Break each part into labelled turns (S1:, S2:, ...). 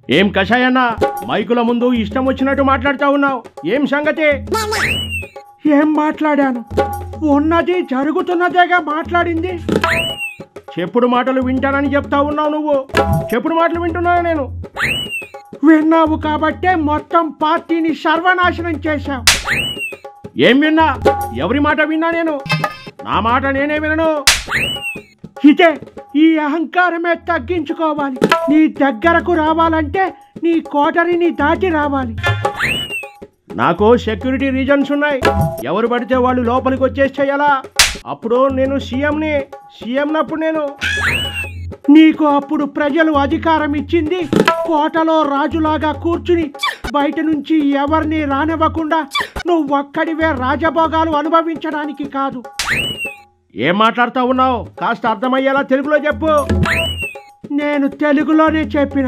S1: ఏం కషాయన్న మైకుల ముందు ఇష్టం వచ్చినట్టు మాట్లాడుతూ ఉన్నావు? ఏం సంగతి?
S2: ఏం మాట్లాడాను? ఉన్నది జరుగుతున్నదేగా మాట్లాడింది.
S1: చెప్పుడు మాటలు వింటానని చెప్తా ఉన్నావు నువ్వు. చెప్పుడు మాటలు వింటున్నా నేను.
S2: విన్నావు కాబట్టే మొత్తం పార్టీని సర్వనాశనం చేశావు.
S1: ఏం విన్నా? ఎవరి మాట విన్నా నేను? నా మాట నేనే వినను.
S2: ఇదే ఈ అహంకారమే తగ్గించుకోవాలి. నీ దగ్గరకు రావాలంటే నీ కోటరిని దాటి రావాలి.
S1: నాకు సెక్యూరిటీ రీజన్స్ ఉన్నాయి. ఎవరు పడితే వాళ్ళు లోపలికి వచ్చేస్తే ఎలా? అప్పుడు నేను సీఎంనప్పుడు నేను
S2: నీకు అప్పుడు ప్రజలు అధికారం ఇచ్చింది కోటలో రాజులాగా కూర్చుని బయట నుంచి ఎవరిని రానివ్వకుండా నువ్వు ఒక్కడివే రాజభోగాలు అనుభవించడానికి కాదు.
S1: ఏం మాట్లాడుతూ ఉన్నావు? కాస్త అర్థమయ్యేలా తెలుగులో చెప్పు.
S2: నేను తెలుగులోనే చెప్పిన,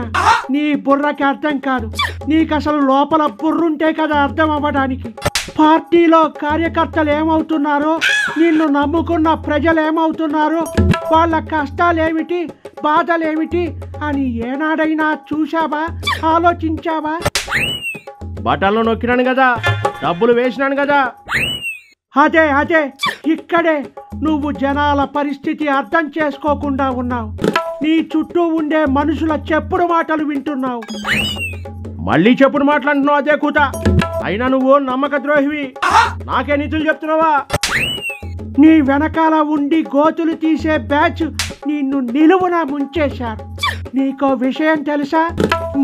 S2: నీ బుర్రకి అర్థం కాదు. నీకు అసలు లోపల బుర్రుంటే కదా అర్థం అవ్వడానికి. పార్టీలో కార్యకర్తలు ఏమవుతున్నారో, నిన్ను నమ్ముకున్న ప్రజలు ఏమవుతున్నారో, వాళ్ళ కష్టాలేమిటి, బాధలేమిటి అని ఏనాడైనా చూశావా, ఆలోచించావా?
S1: బటన్లు నొక్కినాను కదా, డబ్బులు వేసినాను కదా.
S2: అదే ఇక్కడే నువ్వు జనాల పరిస్థితి అర్థం చేసుకోకుండా ఉన్నావు. నీ చుట్టూ ఉండే మనుషుల చెప్పుడు మాటలు వింటున్నావు.
S1: మళ్ళీ చెప్పుడు మాట్లాడుతున్నావు అదే కూత. అయినా నువ్వు నమ్మక ద్రోహివి. నాకే నీతులు చెప్తున్నావా?
S2: నీ వెనకాల ఉండి గోతులు తీసే బ్యాచ్ నిన్ను నిలువున ముంచేశారు. నీకో విషయం తెలుసా?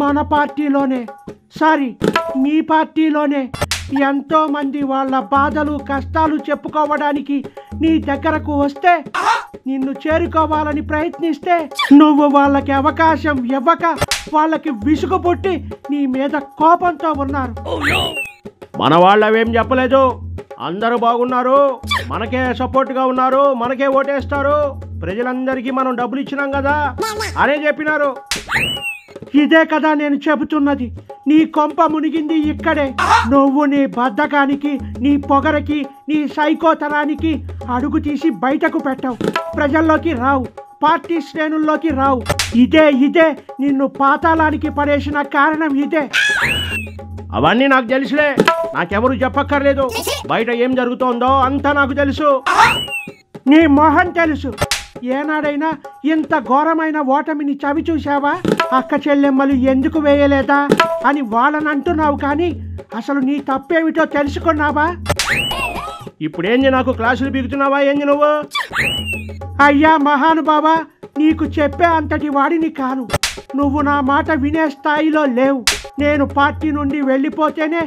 S2: మన పార్టీలోనే, మీ పార్టీలోనే ఎంతో మంది వాళ్ళ బాధలు కష్టాలు చెప్పుకోవడానికి నీ దగ్గరకు వస్తే, నిన్ను చేరుకోవాలని ప్రయత్నిస్తే నువ్వు వాళ్ళకి అవకాశం ఇవ్వక వాళ్ళకి విసుగు పుట్టి నీ మీద కోపంతో ఉన్నారు.
S1: మన వాళ్ళు అవేం చెప్పలేదు. అందరూ బాగున్నారు, మనకే సపోర్ట్గా ఉన్నారు, మనకే ఓటేస్తారు, ప్రజలందరికీ మనం డబ్బులు ఇచ్చినాం కదా అనే చెప్పినారు.
S2: ఇదే కదా నేను చెబుతున్నది. నీ కొంప మునిగింది ఇక్కడే. నువ్వు నీ బద్ధకానికి, నీ పొగరకి, నీ సైకోతనానికి అడుగు తీసి బయటకు పెట్టావు. ప్రజల్లోకి రావు, పార్టీ శ్రేణుల్లోకి రావు. ఇదే నిన్ను పాతాళానికి పడేసిన కారణం ఇదే.
S1: అవన్నీ నాకు తెలుసులే, నాకెవరు చెప్పక్కర్లేదు. బయట ఏం జరుగుతోందో అంతా నాకు తెలుసు.
S2: నీ మొహం తెలుసు. ఏనాడైనా ఇంత ఘోరమైన ఓటమిని చవి చూశావా? అక్క చెల్లెమ్మలు ఎందుకు వేయలేదా అని వాళ్ళని అంటున్నావు, కానీ అసలు నీ తప్పేమిటో తెలుసుకున్నావా?
S1: ఇప్పుడేంది నాకు క్లాసులు బిగుతున్నావా ఏంది నువ్వు?
S2: అయ్యా మహానుభావా, నీకు చెప్పే అంతటి వాడిని కాను. నువ్వు నా మాట వినే స్థాయిలో లేవు. నేను పార్టీ నుండి వెళ్ళిపోతేనే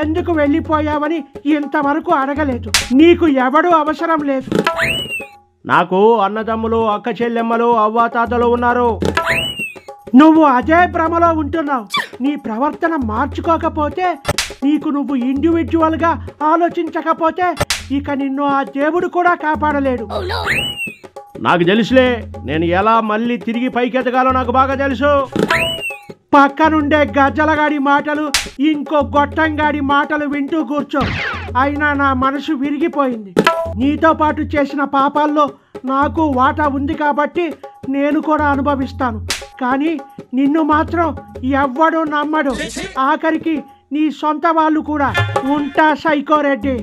S2: ఎందుకు వెళ్ళిపోయావని ఇంతవరకు అడగలేదు. నీకు ఎవడూ అవసరం లేదు.
S1: నాకు అన్నదమ్ములు, అక్క చెల్లెమ్మలు, అవ్వాతాతలు ఉన్నారు.
S2: నువ్వు అదే భ్రమలో ఉంటున్నావు. నీ ప్రవర్తన మార్చుకోకపోతే, నీకు నువ్వు ఇండివిజువల్గా ఆలోచించకపోతే ఇక నిన్ను ఆ దేవుడు కూడా కాపాడలేడు.
S1: నాకు తెలుసులే, నేను ఎలా మళ్ళీ తిరిగి పైకెతగాలో నాకు బాగా తెలుసు.
S2: పక్కనుండే గజ్జలగాడి మాటలు, ఇంకో గొట్టంగాడి మాటలు వింటూ కూర్చో. అయినా నా మనసు విరిగిపోయింది. నీతో పాటు చేసిన పాపాల్లో నాకు వాటా ఉంది కాబట్టి నేను కూడా అనుభవిస్తాను. కానీ నిన్ను మాత్రం ఎవ్వడూ నమ్మడు. ఆఖరికి నీ సొంత వాళ్ళు కూడా. ఉంటా సైకోరెడ్డి.